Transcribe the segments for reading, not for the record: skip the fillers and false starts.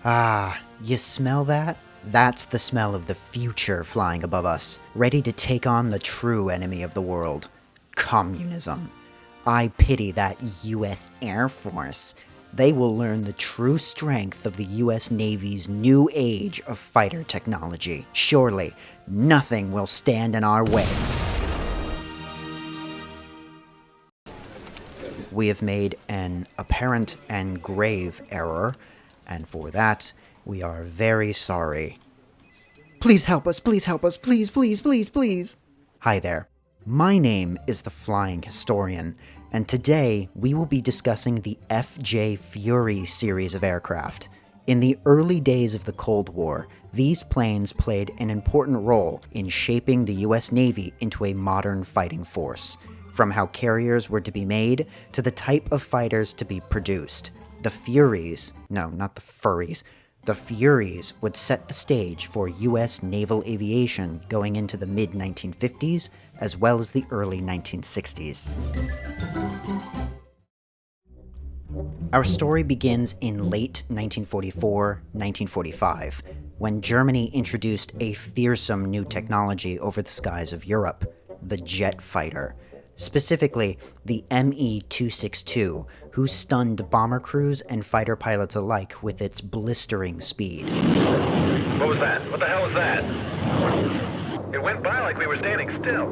Ah, you smell that? That's the smell of the future flying above us, ready to take on the true enemy of the world, communism. I pity that US Air Force. They will learn the true strength of the US Navy's new age of fighter technology. Surely, nothing will stand in our way. We have made an apparent and grave error, and for that, we are very sorry. Please help us, please help us, please, please, please, please. Hi there. My name is the Flying Historian, and today we will be discussing the FJ Fury series of aircraft. In the early days of the Cold War, these planes played an important role in shaping the US Navy into a modern fighting force. From how carriers were to be made to the type of fighters to be produced. The Furies, no, not the furries, the Furies would set the stage for US naval aviation going into the mid-1950s as well as the early 1960s. Our story begins in late 1944-1945, when Germany introduced a fearsome new technology over the skies of Europe, the jet fighter. Specifically, the Me-262, who stunned bomber crews and fighter pilots alike with its blistering speed. What was that? What the hell was that? It went by like we were standing still.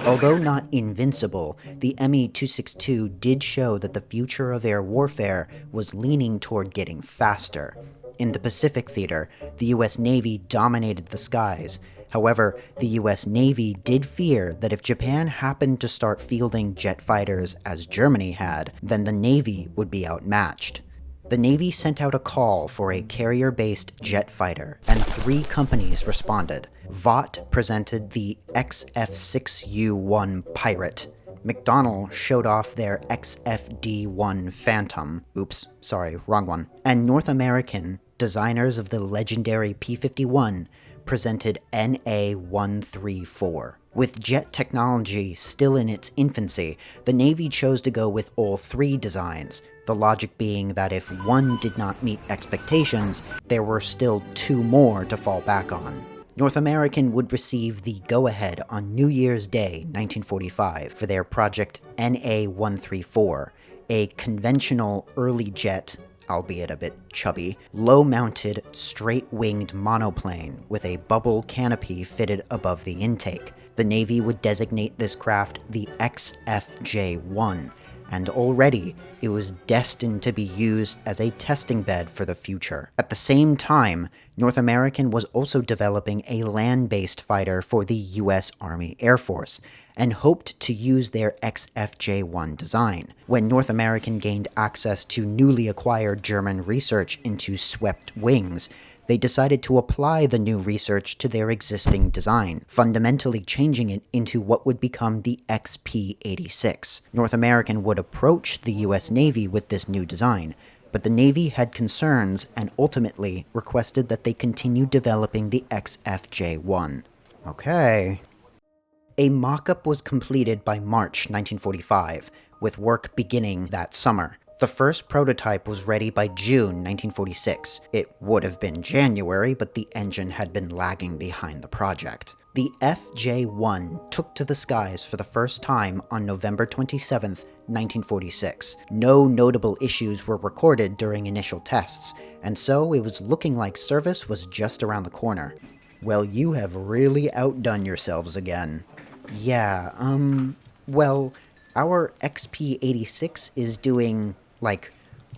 Although not invincible, the Me-262 did show that the future of air warfare was leaning toward getting faster. In the Pacific theater, the US Navy dominated the skies. However, the US Navy did fear that if Japan happened to start fielding jet fighters as Germany had, then the Navy would be outmatched. The Navy sent out a call for a carrier-based jet fighter, and 3 companies responded. Vought presented the XF-6U-1 Pirate. McDonnell showed off their XFD-1 Phantom. Oops, sorry, wrong one. And North American, designers of the legendary P-51, presented NA-134. With jet technology still in its infancy, the Navy chose to go with all 3 designs, the logic being that if one did not meet expectations, there were still 2 more to fall back on. North American would receive the go-ahead on New Year's Day, 1945, for their Project NA-134, a conventional early jet, albeit a bit chubby, low-mounted, straight-winged monoplane with a bubble canopy fitted above the intake. The Navy would designate this craft the XFJ-1, and already it was destined to be used as a testing bed for the future. At the same time, North American was also developing a land-based fighter for the US Army Air Force, and hoped to use their XFJ-1 design. When North American gained access to newly acquired German research into swept wings, they decided to apply the new research to their existing design, fundamentally changing it into what would become the XP-86. North American would approach the US Navy with this new design, but the Navy had concerns and ultimately requested that they continue developing the XFJ-1. Okay. A mock-up was completed by March 1945, with work beginning that summer. The first prototype was ready by June 1946. It would have been January, but the engine had been lagging behind the project. The FJ-1 took to the skies for the first time on November 27, 1946. No notable issues were recorded during initial tests, and so it was looking like service was just around the corner. Well, you have really outdone yourselves again. Yeah, well, our XP-86 is doing,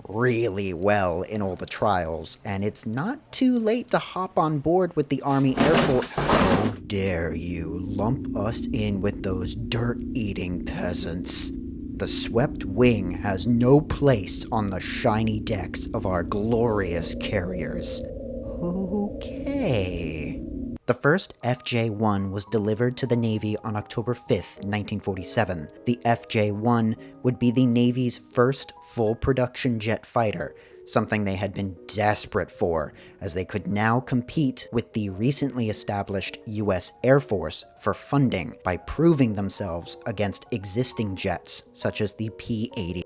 really well in all the trials, and it's not too late to hop on board with the Army Air Force. How dare you lump us in with those dirt-eating peasants? The swept wing has no place on the shiny decks of our glorious carriers. Okay. The first FJ-1 was delivered to the Navy on October 5, 1947. The FJ-1 would be the Navy's first full production jet fighter, something they had been desperate for, as they could now compete with the recently established US Air Force for funding by proving themselves against existing jets, such as the P-80.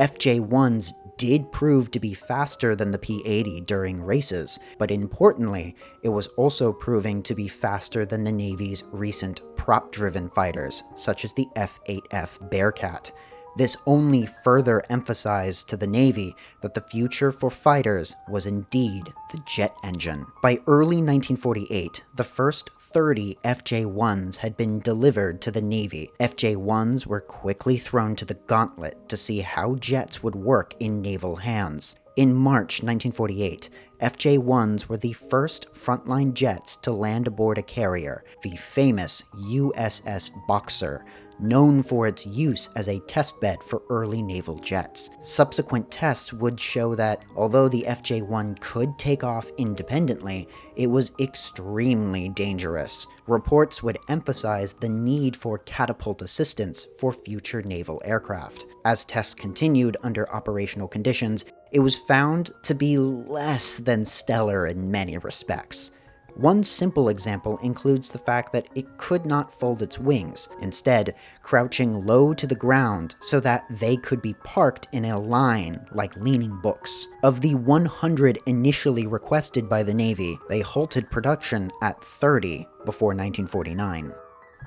FJ-1s did prove to be faster than the P-80 during races, but importantly, it was also proving to be faster than the Navy's recent prop-driven fighters, such as the F-8F Bearcat. This only further emphasized to the Navy that the future for fighters was indeed the jet engine. By early 1948, the first 30 FJ-1s had been delivered to the Navy. FJ-1s were quickly thrown to the gauntlet to see how jets would work in naval hands. In March 1948, FJ-1s were the first frontline jets to land aboard a carrier, the famous USS Boxer, known for its use as a testbed for early naval jets. Subsequent tests would show that, although the FJ-1 could take off independently, it was extremely dangerous. Reports would emphasize the need for catapult assistance for future naval aircraft. As tests continued under operational conditions, it was found to be less than stellar in many respects. One simple example includes the fact that it could not fold its wings, instead crouching low to the ground so that they could be parked in a line like leaning books. Of the 100 initially requested by the Navy, they halted production at 30 before 1949.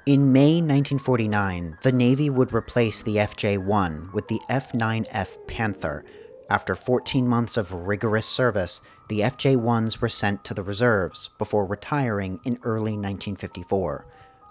In May 1949, the Navy would replace the FJ-1 with the F-9F Panther. After 14 months of rigorous service, the FJ-1s were sent to the reserves before retiring in early 1954.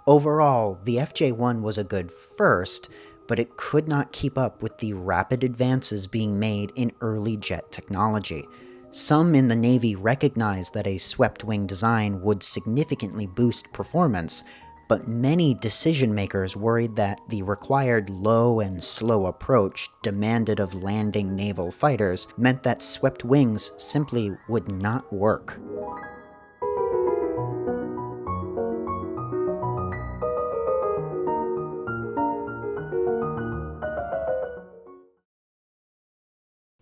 Overall, the FJ-1 was a good first, but it could not keep up with the rapid advances being made in early jet technology. Some in the Navy recognized that a swept-wing design would significantly boost performance, but many decision-makers worried that the required low and slow approach demanded of landing naval fighters meant that swept wings simply would not work.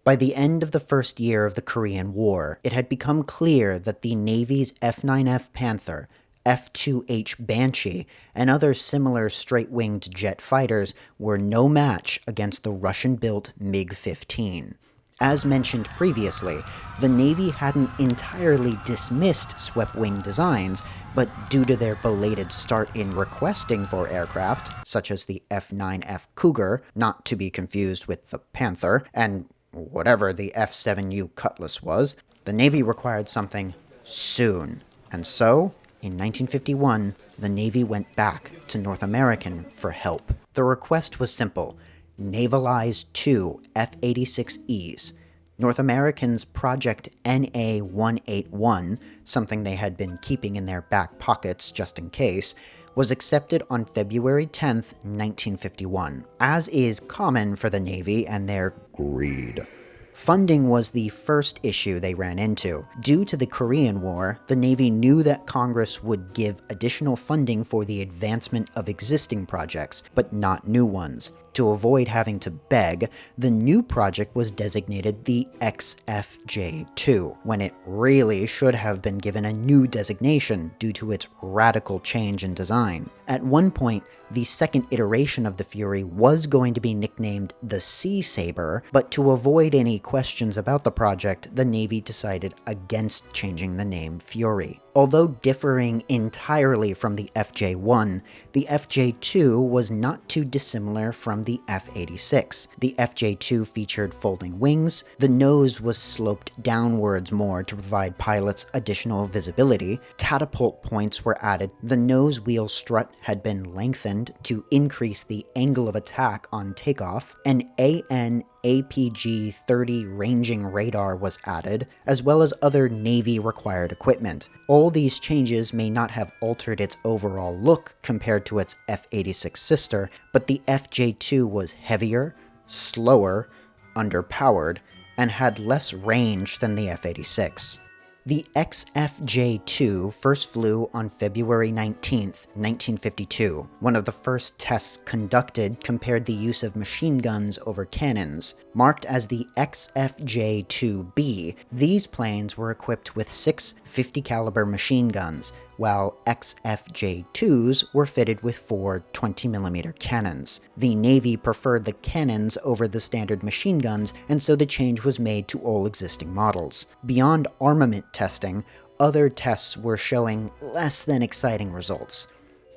By the end of the first year of the Korean War, it had become clear that the Navy's F-9F Panther, F-2H Banshee, and other similar straight-winged jet fighters were no match against the Russian-built MiG-15. As mentioned previously, the Navy hadn't entirely dismissed swept-wing designs, but due to their belated start in requesting for aircraft, such as the F-9F Cougar, not to be confused with the Panther, and whatever the F-7U Cutlass was, the Navy required something soon. And so, in 1951, the Navy went back to North American for help. The request was simple: navalize 2 F-86Es. North American's Project NA-181, something they had been keeping in their back pockets just in case, was accepted on February 10, 1951, as is common for the Navy and their greed. Funding was the first issue they ran into. Due to the Korean War, the Navy knew that Congress would give additional funding for the advancement of existing projects, but not new ones. To avoid having to beg, the new project was designated the XFJ-2, when it really should have been given a new designation due to its radical change in design. At one point, the second iteration of the Fury was going to be nicknamed the Sea Sabre, but to avoid any questions about the project, the Navy decided against changing the name Fury. Although differing entirely from the FJ-1, the FJ-2 was not too dissimilar from the F-86. The FJ-2 featured folding wings, the nose was sloped downwards more to provide pilots additional visibility, catapult points were added, the nose wheel strut had been lengthened to increase the angle of attack on takeoff, an AN APG-30 ranging radar was added, as well as other Navy-required equipment. All these changes may not have altered its overall look compared to its F-86 sister, but the FJ-2 was heavier, slower, underpowered, and had less range than the F-86. The XFJ-2 first flew on February 19, 1952. One of the first tests conducted compared the use of machine guns over cannons. Marked as the XFJ-2B, these planes were equipped with 6 50-caliber machine guns, while XFJ-2s were fitted with 4 20mm cannons. The Navy preferred the cannons over the standard machine guns, and so the change was made to all existing models. Beyond armament testing, other tests were showing less than exciting results.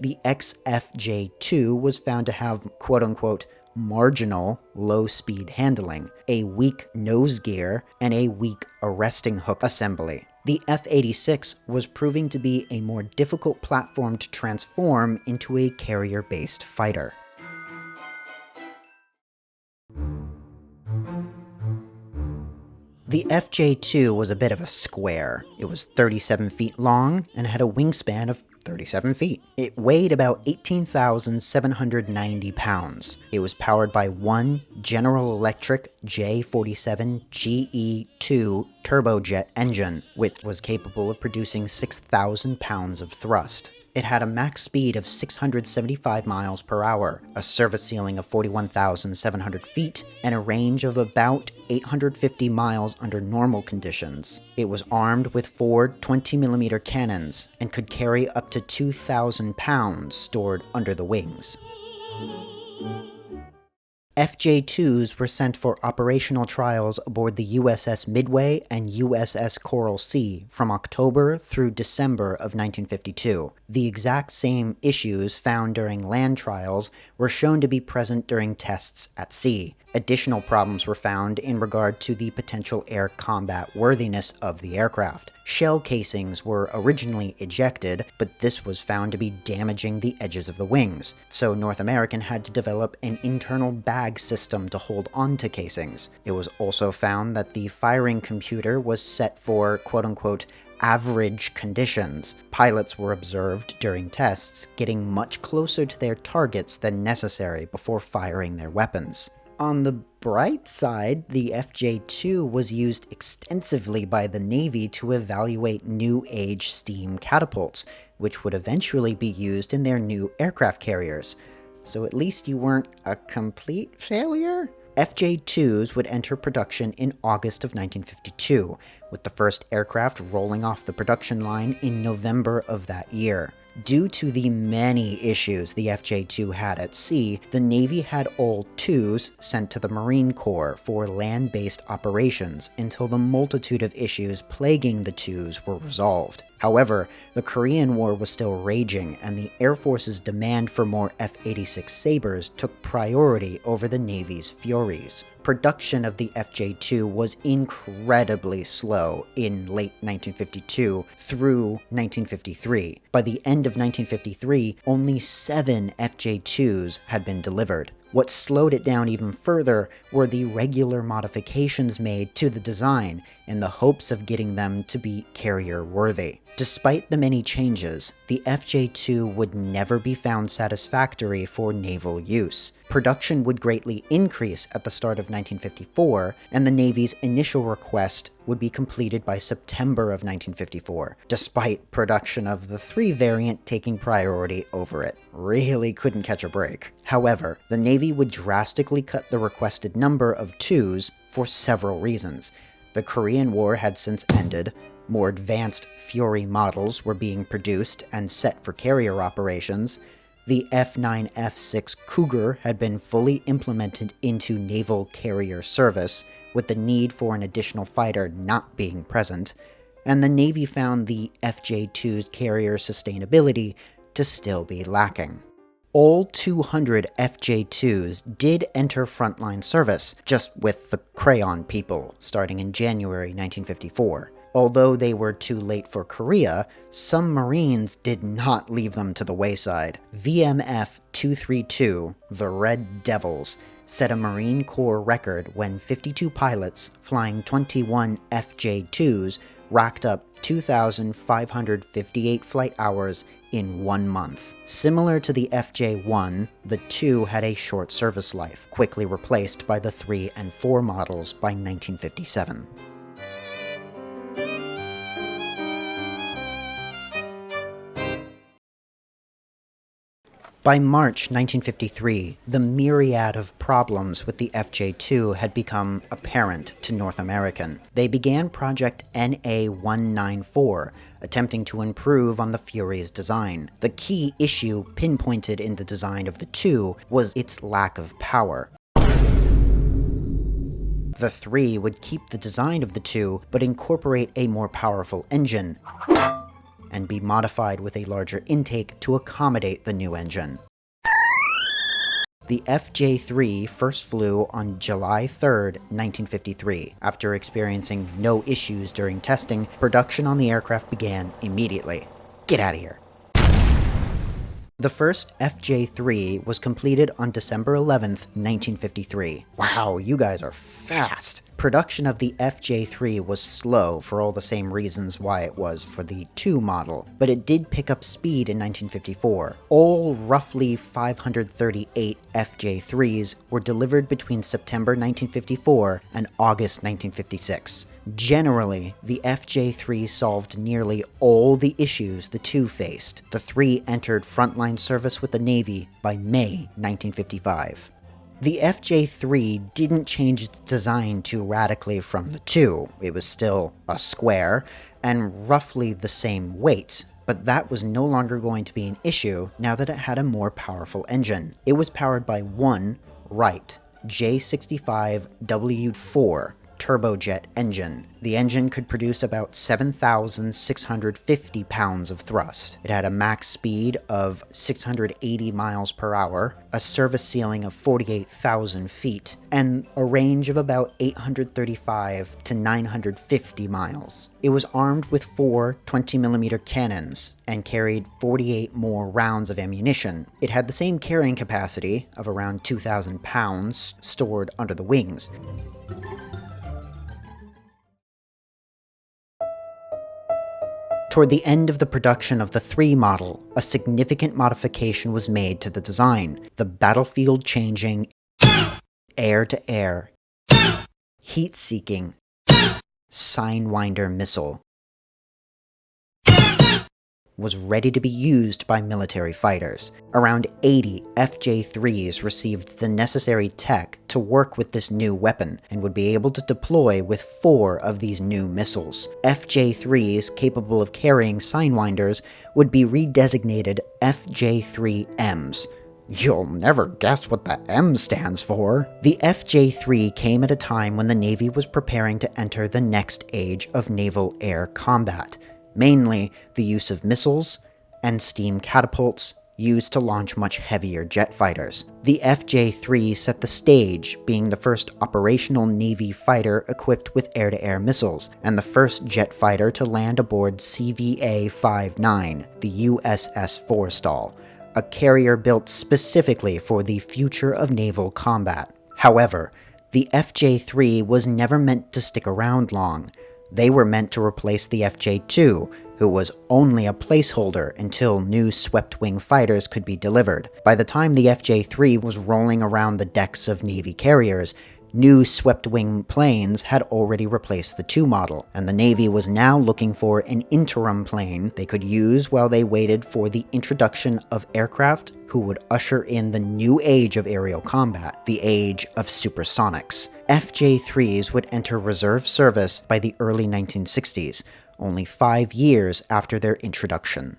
The XFJ-2 was found to have quote-unquote marginal low-speed handling, a weak nose gear, and a weak arresting hook assembly. The F-86 was proving to be a more difficult platform to transform into a carrier-based fighter. The FJ-2 was a bit of a square. It was 37 feet long and had a wingspan of 37 feet. It weighed about 18,790 pounds. It was powered by one General Electric J47GE2 turbojet engine, which was capable of producing 6,000 pounds of thrust. It had a max speed of 675 miles per hour, a service ceiling of 41,700 feet, and a range of about 850 miles under normal conditions. It was armed with 4 20mm cannons and could carry up to 2,000 pounds stored under the wings. FJ-2s were sent for operational trials aboard the USS Midway and USS Coral Sea from October through December of 1952. The exact same issues found during land trials were shown to be present during tests at sea. Additional problems were found in regard to the potential air combat worthiness of the aircraft. Shell casings were originally ejected, but this was found to be damaging the edges of the wings, so North American had to develop an internal bag system to hold onto casings. It was also found that the firing computer was set for quote-unquote average conditions. Pilots were observed during tests getting much closer to their targets than necessary before firing their weapons. On the bright side, the FJ-2 was used extensively by the Navy to evaluate new age steam catapults, which would eventually be used in their new aircraft carriers. So at least you weren't a complete failure? FJ-2s would enter production in August of 1952, with the first aircraft rolling off the production line in November of that year. Due to the many issues the FJ-2 had at sea, the Navy had all 2s sent to the Marine Corps for land-based operations until the multitude of issues plaguing the 2s were resolved. However, the Korean War was still raging, and the Air Force's demand for more F-86 Sabres took priority over the Navy's Furies. Production of the FJ-2 was incredibly slow in late 1952 through 1953. By the end of 1953, only 7 FJ-2s had been delivered. What slowed it down even further were the regular modifications made to the design in the hopes of getting them to be carrier-worthy. Despite the many changes, the FJ-2 would never be found satisfactory for naval use. Production would greatly increase at the start of 1954, and the Navy's initial request would be completed by September of 1954, despite production of the 3 variant taking priority over it. Really couldn't catch a break. However, the Navy would drastically cut the requested number of 2s for several reasons. The Korean War had since ended, more advanced Fury models were being produced and set for carrier operations, the F-9F-6 Cougar had been fully implemented into naval carrier service, with the need for an additional fighter not being present, and the Navy found the FJ-2's carrier sustainability to still be lacking. All 200 FJ-2s did enter frontline service, just with the Crayon people, starting in January 1954. Although they were too late for Korea, some Marines did not leave them to the wayside. VMF 232, the Red Devils, set a Marine Corps record when 52 pilots flying 21 FJ-2s racked up 2,558 flight hours in 1 month. Similar to the FJ-1, the 2 had a short service life, quickly replaced by the 3 and 4 models by 1957. By March 1953, the myriad of problems with the FJ2 had become apparent to North American. They began Project NA-194, attempting to improve on the Fury's design. The key issue pinpointed in the design of the two was its lack of power. The 3 would keep the design of the 2, but incorporate a more powerful engine, and be modified with a larger intake to accommodate the new engine. The FJ3 first flew on July 3, 1953. After experiencing no issues during testing, production on the aircraft began immediately. Get out of here. The first FJ3 was completed on December 11, 1953. Wow, you guys are fast! Production of the FJ3 was slow for all the same reasons why it was for the 2 model, but it did pick up speed in 1954. All roughly 538 FJ3s were delivered between September 1954 and August 1956. Generally, the FJ3 solved nearly all the issues the 2 faced. The 3 entered frontline service with the Navy by May 1955. The FJ3 didn't change its design too radically from the 2. It was still a square and roughly the same weight, but that was no longer going to be an issue now that it had a more powerful engine. It was powered by one Wright J65W4 turbojet engine. The engine could produce about 7,650 pounds of thrust. It had a max speed of 680 miles per hour, a service ceiling of 48,000 feet, and a range of about 835 to 950 miles. It was armed with 4 20mm cannons and carried 48 more rounds of ammunition. It had the same carrying capacity of around 2,000 pounds stored under the wings. Toward the end of the production of the 3 model, a significant modification was made to the design. The battlefield-changing, air-to-air, heat-seeking Sidewinder missile was ready to be used by military fighters. Around 80 FJ3s received the necessary tech to work with this new weapon, and would be able to deploy with 4 of these new missiles. FJ3s capable of carrying Sidewinders would be redesignated FJ3Ms. You'll never guess what the M stands for. The FJ3 came at a time when the Navy was preparing to enter the next age of naval air combat, mainly the use of missiles and steam catapults used to launch much heavier jet fighters. The FJ3 set the stage, being the first operational Navy fighter equipped with air-to-air missiles, and the first jet fighter to land aboard CVA-59, the USS Forrestal, a carrier built specifically for the future of naval combat. However, the FJ3 was never meant to stick around long. They were meant to replace the FJ2, who was only a placeholder until new swept-wing fighters could be delivered. By the time the FJ3 was rolling around the decks of Navy carriers, new swept-wing planes had already replaced the 2 model, and the Navy was now looking for an interim plane they could use while they waited for the introduction of aircraft who would usher in the new age of aerial combat, the age of supersonics. FJ3s would enter reserve service by the early 1960s, only 5 years after their introduction.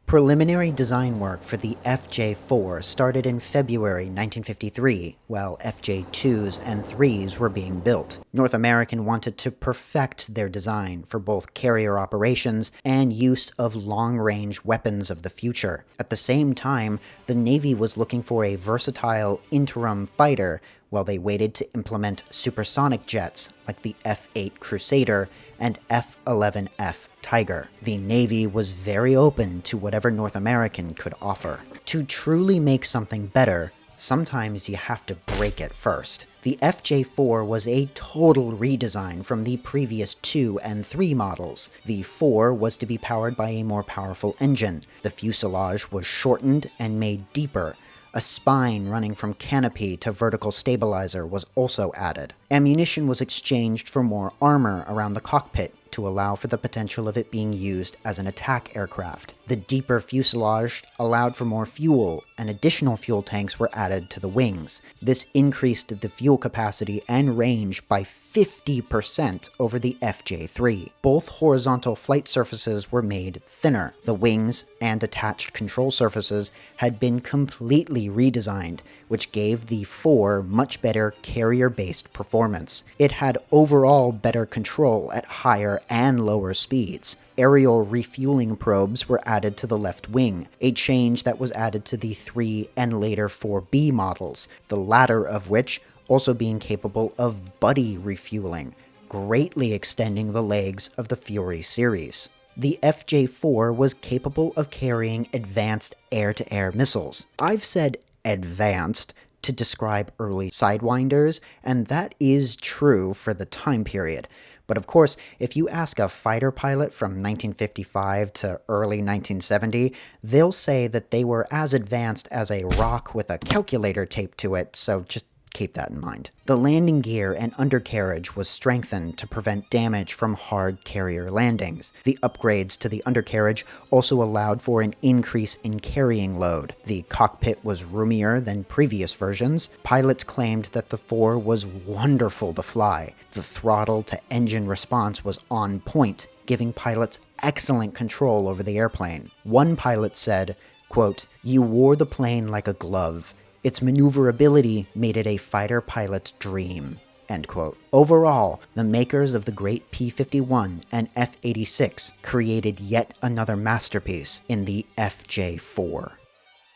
Preliminary design work for the FJ4 started in February 1953, while FJ2s and 3s were being built. North American wanted to perfect their design for both carrier operations and use of long-range weapons of the future. At the same time, the Navy was looking for a versatile interim fighter while they waited to implement supersonic jets like the F-8 Crusader and F-11F Tiger. The Navy was very open to whatever North American could offer. To truly make something better, sometimes you have to break it first. The FJ4 was a total redesign from the previous 2 and 3 models. The 4 was to be powered by a more powerful engine. The fuselage was shortened and made deeper. A spine running from canopy to vertical stabilizer was also added. Ammunition was exchanged for more armor around the cockpit to allow for the potential of it being used as an attack aircraft. The deeper fuselage allowed for more fuel, and additional fuel tanks were added to the wings. This increased the fuel capacity and range by 50% over the FJ-3. Both horizontal flight surfaces were made thinner. The wings and attached control surfaces had been completely redesigned, which gave the 4 much better carrier-based performance. It had overall better control at higher and lower speeds. Aerial refueling probes were added to the left wing, a change that was added to the 3 and later 4B models, the latter of which also being capable of buddy refueling, greatly extending the legs of the Fury series. The FJ-4 was capable of carrying advanced air-to-air missiles. I've said advanced to describe early Sidewinders, and that is true for the time period. But of course, if you ask a fighter pilot from 1955 to early 1970, they'll say that they were as advanced as a rock with a calculator taped to it, so just keep that in mind. The landing gear and undercarriage was strengthened to prevent damage from hard carrier landings. The upgrades to the undercarriage also allowed for an increase in carrying load. The cockpit was roomier than previous versions. Pilots claimed that the 4 was wonderful to fly. The throttle to engine response was on point, giving pilots excellent control over the airplane. One pilot said, quote, "You wore the plane like a glove. Its maneuverability made it a fighter pilot's dream." End quote. Overall, the makers of the great P-51 and F-86 created yet another masterpiece in the FJ-4.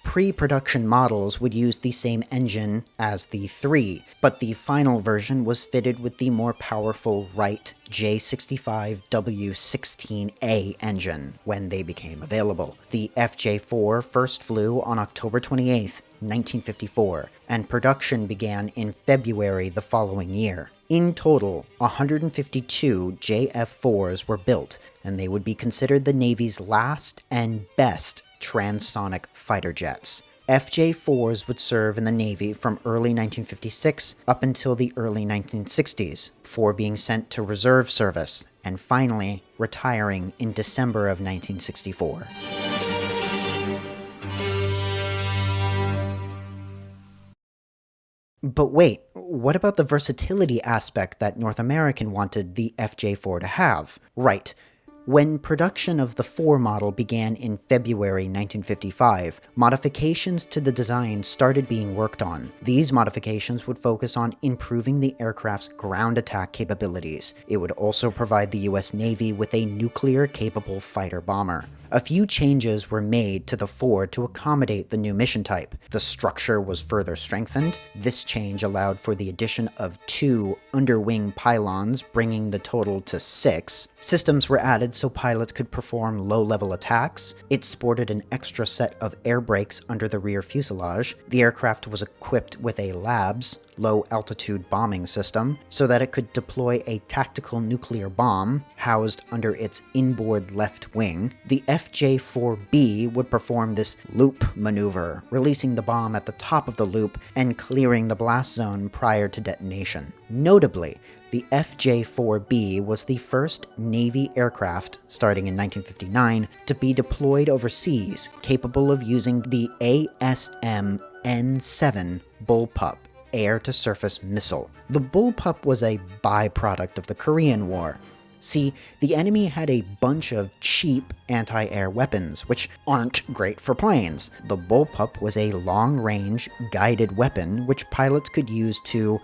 Pre-production models would use the same engine as the 3, but the final version was fitted with the more powerful Wright J65W16A engine when they became available. The FJ-4 first flew on October 28, 1954, and production began in February the following year. In total, 152 JF-4s were built, and they would be considered the Navy's last and best transonic fighter jets. FJ-4s would serve in the Navy from early 1956 up until the early 1960s, before being sent to reserve service, and finally retiring in December of 1964. But wait, what about the versatility aspect that North American wanted the FJ-4 to have? Right. When production of the 4 model began in February 1955, modifications to the design started being worked on. These modifications would focus on improving the aircraft's ground attack capabilities. It would also provide the US Navy with a nuclear-capable fighter bomber. A few changes were made to the 4 to accommodate the new mission type. The structure was further strengthened. This change allowed for the addition of 2 underwing pylons, bringing the total to 6. Systems were added so pilots could perform low-level attacks. It sported an extra set of air brakes under the rear fuselage. The aircraft was equipped with a LABS, low-altitude bombing system, so that it could deploy a tactical nuclear bomb housed under its inboard left wing. The FJ-4B would perform this loop maneuver, releasing the bomb at the top of the loop and clearing the blast zone prior to detonation. Notably, the FJ-4B was the first Navy aircraft, starting in 1959, to be deployed overseas, capable of using the ASM-N7 Bullpup air-to-surface missile. The Bullpup was a byproduct of the Korean War. See, the enemy had a bunch of cheap anti-air weapons, which aren't great for planes. The Bullpup was a long-range, guided weapon which pilots could use to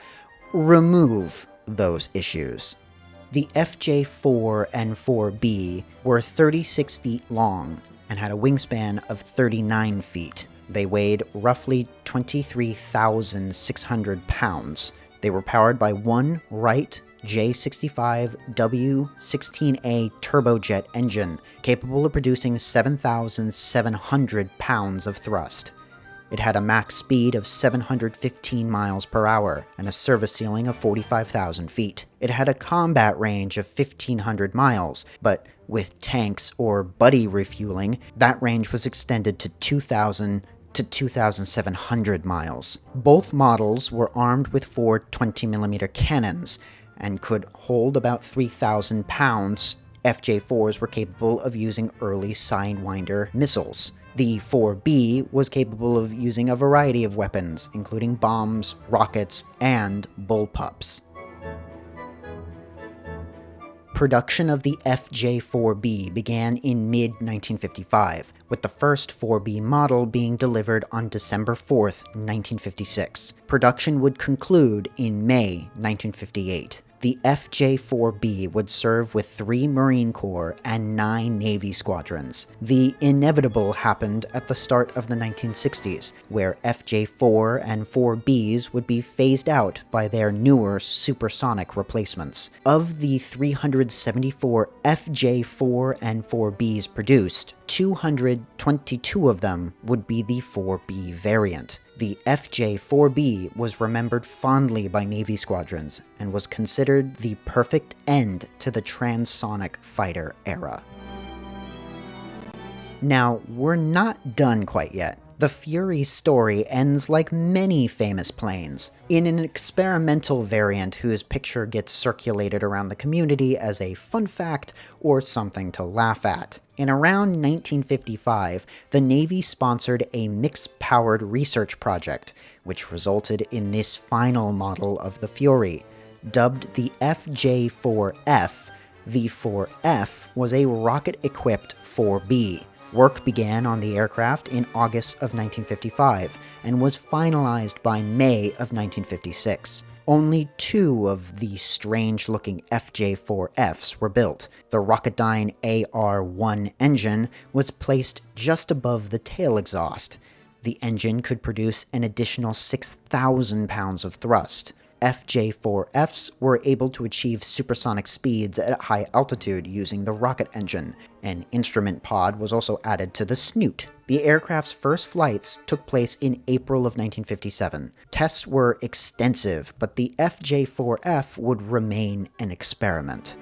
remove those issues. The FJ-4 and 4B were 36 feet long and had a wingspan of 39 feet. They weighed roughly 23,600 pounds. They were powered by one Wright J65W16A turbojet engine, capable of producing 7,700 pounds of thrust. It had a max speed of 715 miles per hour and a service ceiling of 45,000 feet. It had a combat range of 1,500 miles, but with tanks or buddy refueling, that range was extended to 2,000 to 2,700 miles. Both models were armed with 4 20mm cannons, and could hold about 3,000 pounds. FJ-4s were capable of using early Sidewinder missiles. The 4B was capable of using a variety of weapons, including bombs, rockets, and bullpups. Production of the FJ-4B began in mid-1955, with the first 4B model being delivered on December 4, 1956. Production would conclude in May 1958. The FJ-4B would serve with 3 Marine Corps and 9 Navy squadrons. The inevitable happened at the start of the 1960s, where FJ-4 and 4Bs would be phased out by their newer supersonic replacements. Of the 374 FJ-4 and 4Bs produced, 222 of them would be the 4B variant. The FJ-4B was remembered fondly by Navy squadrons and was considered the perfect end to the transonic fighter era. Now, we're not done quite yet. The Fury's story ends like many famous planes, in an experimental variant whose picture gets circulated around the community as a fun fact or something to laugh at. In around 1955, the Navy sponsored a mix-powered research project, which resulted in this final model of the Fury. Dubbed the FJ-4F, the 4F was a rocket-equipped 4B. Work began on the aircraft in August of 1955 and was finalized by May of 1956. Only 2 of the strange-looking FJ-4Fs were built. The Rocketdyne AR-1 engine was placed just above the tail exhaust. The engine could produce an additional 6,000 pounds of thrust. FJ-4Fs were able to achieve supersonic speeds at high altitude using the rocket engine. An instrument pod was also added to the snoot. The aircraft's first flights took place in April of 1957. Tests were extensive, but the FJ-4F would remain an experiment.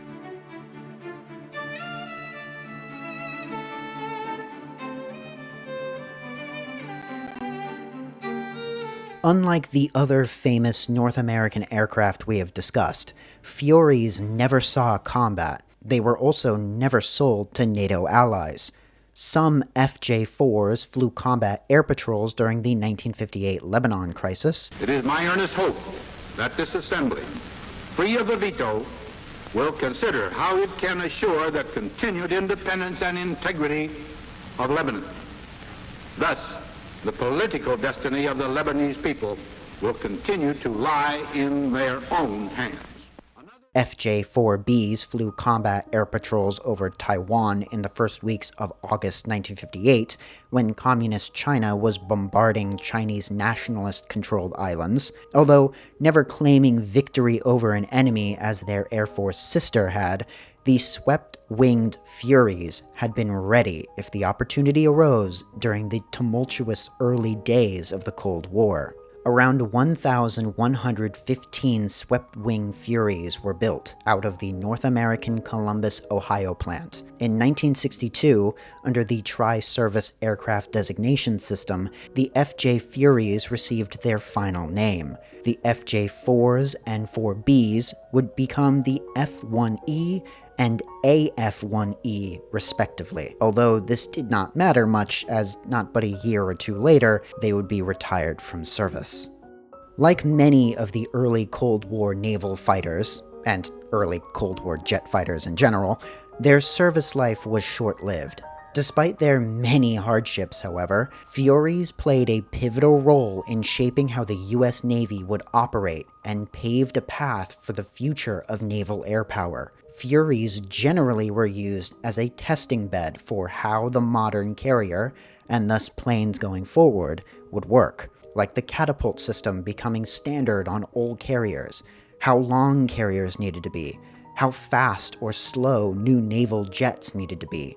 Unlike the other famous North American aircraft we have discussed, Furies never saw combat. They were also never sold to NATO allies. Some FJ-4s flew combat air patrols during the 1958 Lebanon crisis. It is my earnest hope that this assembly, free of the veto, will consider how it can assure the continued independence and integrity of Lebanon. Thus, the political destiny of the Lebanese people will continue to lie in their own hands. FJ-4Bs flew combat air patrols over Taiwan in the first weeks of August 1958, when Communist China was bombarding Chinese nationalist-controlled islands, although never claiming victory over an enemy as their Air Force sister had. The swept-winged Furies had been ready if the opportunity arose during the tumultuous early days of the Cold War. Around 1,115 swept-wing Furies were built out of the North American Columbus, Ohio plant. In 1962, under the Tri-Service Aircraft Designation System, the FJ Furies received their final name. The FJ-4s and 4Bs would become the F-1E and AF-1E, respectively, although this did not matter much, as not but a year or 2 later, they would be retired from service. Like many of the early Cold War naval fighters, and early Cold War jet fighters in general, their service life was short-lived. Despite their many hardships, however, Furies played a pivotal role in shaping how the US Navy would operate and paved a path for the future of naval air power. Furies generally were used as a testing bed for how the modern carrier, and thus planes going forward, would work, like the catapult system becoming standard on old carriers, how long carriers needed to be, how fast or slow new naval jets needed to be,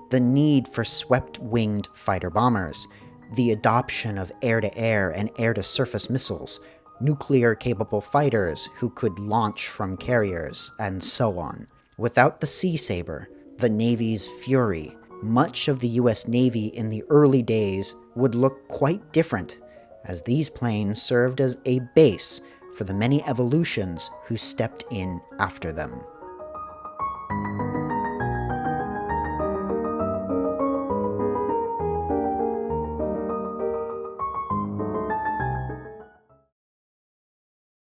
the need for swept-winged fighter-bombers, the adoption of air-to-air and air-to-surface missiles, nuclear-capable fighters who could launch from carriers, and so on. Without the Sea Sabre, the Navy's Fury, much of the US Navy in the early days would look quite different, as these planes served as a base for the many evolutions who stepped in after them.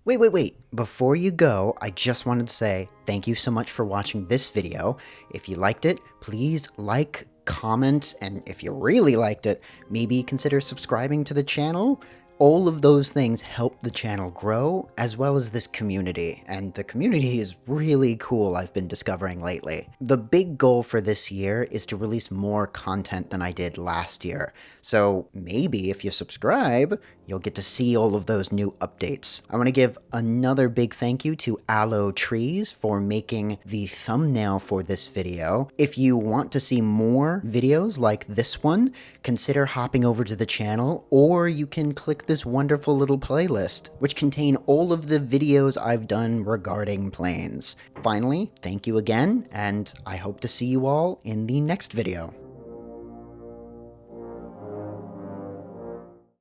Wait. Before you go, I just wanted to say thank you so much for watching this video. If you liked it, please like, comment, and if you really liked it, maybe consider subscribing to the channel. All of those things help the channel grow, as well as this community, and the community is really cool, I've been discovering lately. The big goal for this year is to release more content than I did last year, so maybe if you subscribe, you'll get to see all of those new updates. I want to give another big thank you to Aloe Trees for making the thumbnail for this video. If you want to see more videos like this one, consider hopping over to the channel, or you can click this wonderful little playlist, which contain all of the videos I've done regarding planes. Finally, thank you again, and I hope to see you all in the next video.